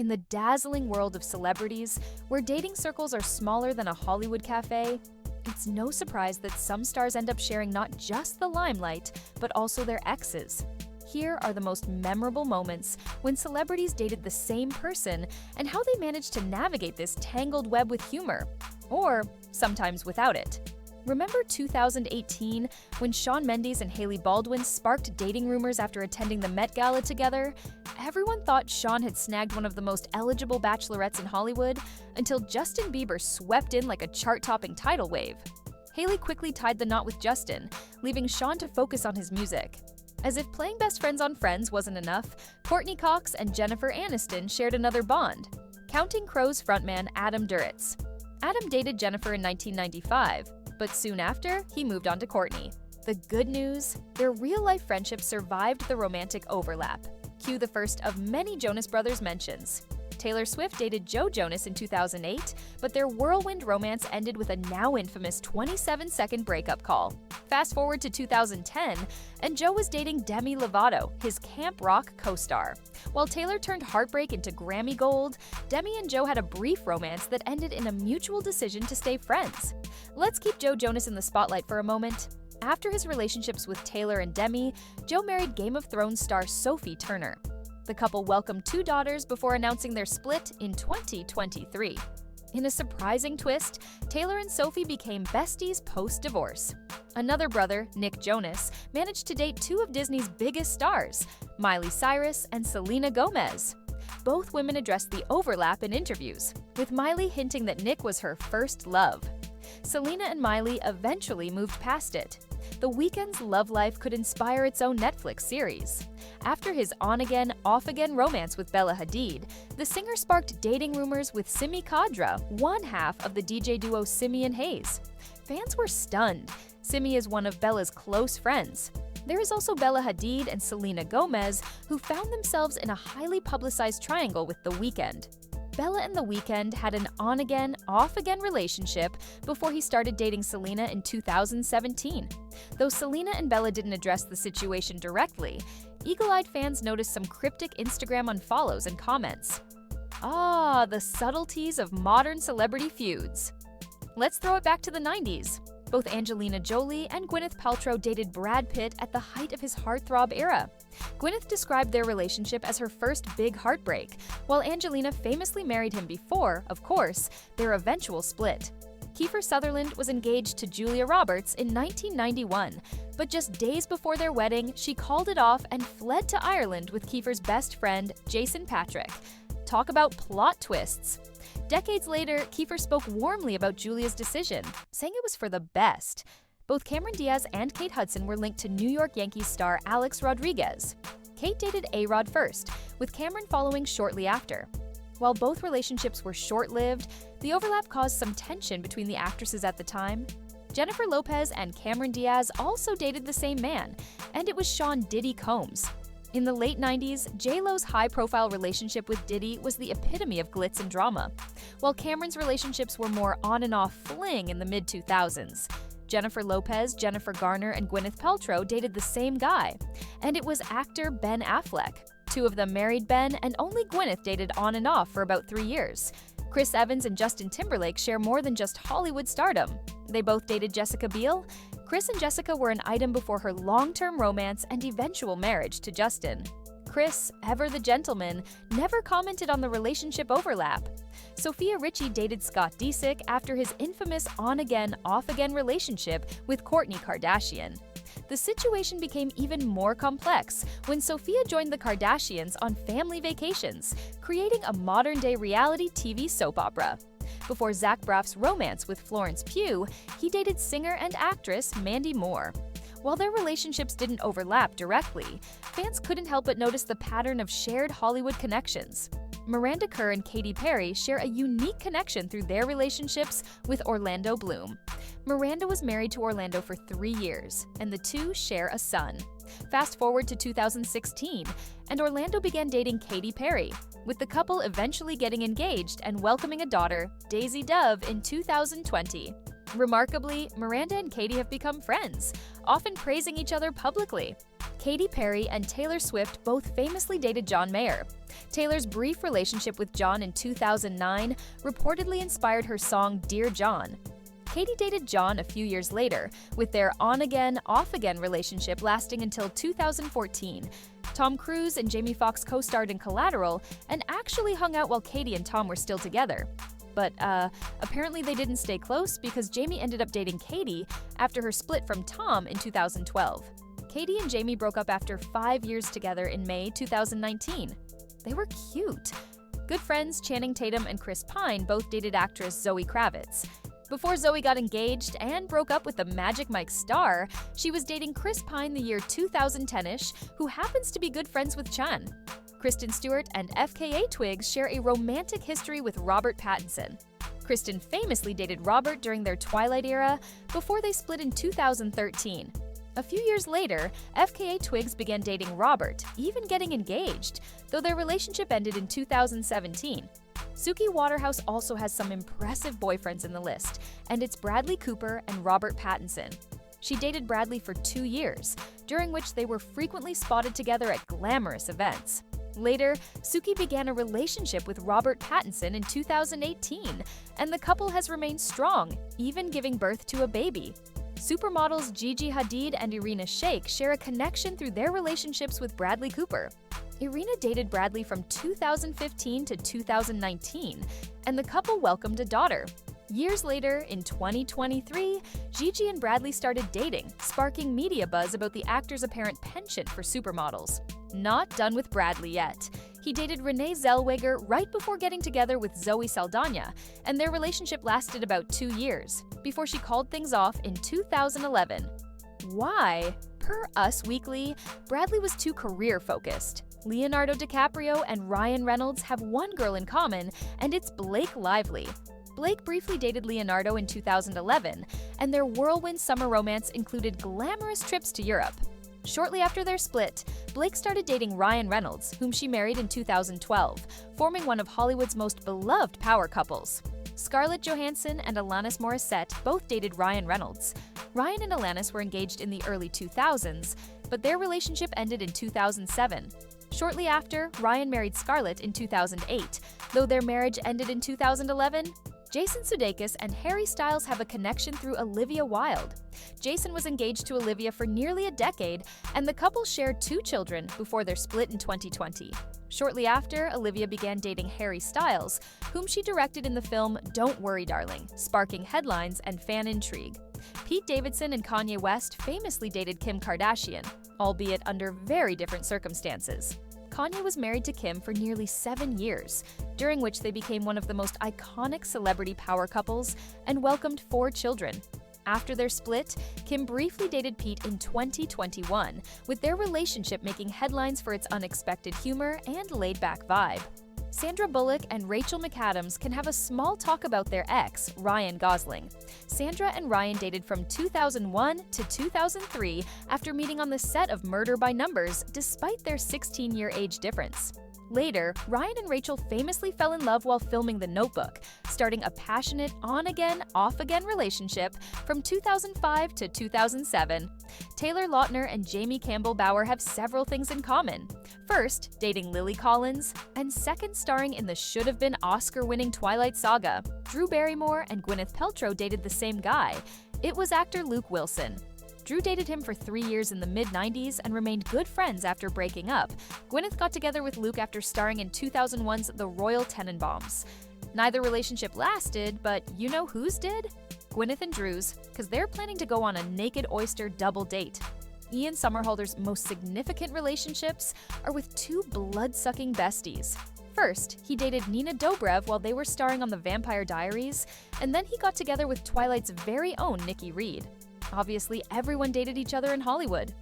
In the dazzling world of celebrities, where dating circles are smaller than a Hollywood cafe, it's no surprise that some stars end up sharing not just the limelight, but also their exes. Here are the most memorable moments when celebrities dated the same person and how they managed to navigate this tangled web with humor, or sometimes without it. Remember 2018 when Shawn Mendes and Hailey Baldwin sparked dating rumors after attending the Met Gala together? Everyone thought Shawn had snagged one of the most eligible bachelorettes in Hollywood until Justin Bieber swept in like a chart-topping tidal wave. Hailey quickly tied the knot with Justin, leaving Shawn to focus on his music. As if playing best friends on Friends wasn't enough, Courtney Cox and Jennifer Aniston shared another bond, Counting Crows frontman Adam Duritz. Adam dated Jennifer in 1995, but soon after, he moved on to Courtney. The good news? Their real-life friendship survived the romantic overlap. Cue the first of many Jonas Brothers mentions. Taylor Swift dated Joe Jonas in 2008, but their whirlwind romance ended with a now infamous 27-second breakup call. Fast forward to 2010, and Joe was dating Demi Lovato, his camp rock co-star. While Taylor turned heartbreak into Grammy gold, Demi and Joe had a brief romance that ended in a mutual decision to stay friends. Let's keep Joe Jonas in the spotlight for a moment. After his relationships with Taylor and Demi, Joe married Game of Thrones star Sophie Turner. The couple welcomed 2 daughters before announcing their split in 2023. In a surprising twist, Taylor and Sophie became besties post-divorce. Another brother, Nick Jonas, managed to date 2 of Disney's biggest stars, Miley Cyrus and Selena Gomez. Both women addressed the overlap in interviews, with Miley hinting that Nick was her first love. Selena and Miley eventually moved past it. The Weeknd's love life could inspire its own Netflix series. After his on-again, off-again romance with Bella Hadid, the singer sparked dating rumors with Simi Khadra, one half of the DJ duo Simi and Hayes. Fans were stunned. Simi is one of Bella's close friends. There is also Bella Hadid and Selena Gomez, who found themselves in a highly publicized triangle with The Weeknd. Bella and The Weeknd had an on-again, off-again relationship before he started dating Selena in 2017. Though Selena and Bella didn't address the situation directly, eagle-eyed fans noticed some cryptic Instagram unfollows and comments. Ah, the subtleties of modern celebrity feuds. Let's throw it back to the 90s. Both Angelina Jolie and Gwyneth Paltrow dated Brad Pitt at the height of his heartthrob era. Gwyneth described their relationship as her first big heartbreak, while Angelina famously married him before, of course, their eventual split. Kiefer Sutherland was engaged to Julia Roberts in 1991, but just days before their wedding, she called it off and fled to Ireland with Kiefer's best friend, Jason Patrick. Talk about plot twists. Decades later, Kiefer spoke warmly about Julia's decision, saying it was for the best. Both Cameron Diaz and Kate Hudson were linked to New York Yankees star Alex Rodriguez. Kate dated A-Rod first, with Cameron following shortly after. While both relationships were short-lived, the overlap caused some tension between the actresses at the time. Jennifer Lopez and Cameron Diaz also dated the same man, and it was Sean Diddy Combs. In the late 90s, J-Lo's high-profile relationship with Diddy was the epitome of glitz and drama, while Cameron's relationships were more on-and-off fling in the mid-2000s. Jennifer Lopez, Jennifer Garner, and Gwyneth Paltrow dated the same guy, and it was actor Ben Affleck. 2 of them married Ben, and only Gwyneth dated on and off for about 3 years. Chris Evans and Justin Timberlake share more than just Hollywood stardom. They both dated Jessica Biel. Chris and Jessica were an item before her long-term romance and eventual marriage to Justin. Chris, ever the gentleman, never commented on the relationship overlap. Sophia Richie dated Scott Disick after his infamous on-again, off-again relationship with Kourtney Kardashian. The situation became even more complex when Sophia joined the Kardashians on family vacations, creating a modern-day reality TV soap opera. Before Zach Braff's romance with Florence Pugh, he dated singer and actress Mandy Moore. While their relationships didn't overlap directly, fans couldn't help but notice the pattern of shared Hollywood connections. Miranda Kerr and Katy Perry share a unique connection through their relationships with Orlando Bloom. Miranda was married to Orlando for 3 years, and the two share a son. Fast forward to 2016, and Orlando began dating Katy Perry, with the couple eventually getting engaged and welcoming a daughter, Daisy Dove, in 2020. Remarkably, Miranda and Katy have become friends, often praising each other publicly. Katy Perry and Taylor Swift both famously dated John Mayer. Taylor's brief relationship with John in 2009 reportedly inspired her song Dear John. Katy dated John a few years later, with their on-again, off-again relationship lasting until 2014. Tom Cruise and Jamie Foxx co-starred in Collateral and actually hung out while Katy and Tom were still together. But apparently they didn't stay close because Jamie ended up dating Katy after her split from Tom in 2012. Katy and Jamie broke up after 5 years together in May 2019. They were cute. Good friends Channing Tatum and Chris Pine both dated actress Zoe Kravitz. Before Zoe got engaged and broke up with the Magic Mike star, she was dating Chris Pine the year 2010-ish, who happens to be good friends with Chan. Kristen Stewart and FKA Twigs share a romantic history with Robert Pattinson. Kristen famously dated Robert during their Twilight era before they split in 2013. A few years later, FKA Twigs began dating Robert, even getting engaged, though their relationship ended in 2017. Suki Waterhouse also has some impressive boyfriends in the list, and it's Bradley Cooper and Robert Pattinson. She dated Bradley for 2 years, during which they were frequently spotted together at glamorous events. Later, Suki began a relationship with Robert Pattinson in 2018, and the couple has remained strong, even giving birth to a baby. Supermodels Gigi Hadid and Irina Shayk share a connection through their relationships with Bradley Cooper. Irina dated Bradley from 2015 to 2019, and the couple welcomed a daughter. Years later, in 2023, Gigi and Bradley started dating, sparking media buzz about the actor's apparent penchant for supermodels. Not done with Bradley yet. He dated Renee Zellweger right before getting together with Zoe Saldana, and their relationship lasted about 2 years, before she called things off in 2011. Why? Per Us Weekly, Bradley was too career-focused. Leonardo DiCaprio and Ryan Reynolds have one girl in common, and it's Blake Lively. Blake briefly dated Leonardo in 2011, and their whirlwind summer romance included glamorous trips to Europe. Shortly after their split, Blake started dating Ryan Reynolds, whom she married in 2012, forming one of Hollywood's most beloved power couples. Scarlett Johansson and Alanis Morissette both dated Ryan Reynolds. Ryan and Alanis were engaged in the early 2000s, but their relationship ended in 2007. Shortly after, Ryan married Scarlett in 2008, though their marriage ended in 2011. Jason Sudeikis and Harry Styles have a connection through Olivia Wilde. Jason was engaged to Olivia for nearly a decade, and the couple shared 2 children before their split in 2020. Shortly after, Olivia began dating Harry Styles, whom she directed in the film Don't Worry Darling, sparking headlines and fan intrigue. Pete Davidson and Kanye West famously dated Kim Kardashian, albeit under very different circumstances. Kanye was married to Kim for nearly 7 years, during which they became one of the most iconic celebrity power couples and welcomed 4 children. After their split, Kim briefly dated Pete in 2021, with their relationship making headlines for its unexpected humor and laid-back vibe. Sandra Bullock and Rachel McAdams can have a small talk about their ex, Ryan Gosling. Sandra and Ryan dated from 2001 to 2003 after meeting on the set of Murder by Numbers, despite their 16-year age difference. Later, Ryan and Rachel famously fell in love while filming The Notebook, starting a passionate on-again, off-again relationship from 2005 to 2007. Taylor Lautner and Jamie Campbell Bower have several things in common. First, dating Lily Collins, and second, starring in the should-have-been Oscar-winning Twilight Saga. Drew Barrymore and Gwyneth Paltrow dated the same guy. It was actor Luke Wilson. Drew dated him for 3 years in the mid-90s and remained good friends after breaking up. Gwyneth got together with Luke after starring in 2001's The Royal Tenenbaums. Neither relationship lasted, but you know whose did? Gwyneth and Drew's, because they're planning to go on a naked oyster double date. Ian Somerhalder's most significant relationships are with 2 blood-sucking besties. First, he dated Nina Dobrev while they were starring on The Vampire Diaries, and then he got together with Twilight's very own Nikki Reed. Obviously, everyone dated each other in Hollywood.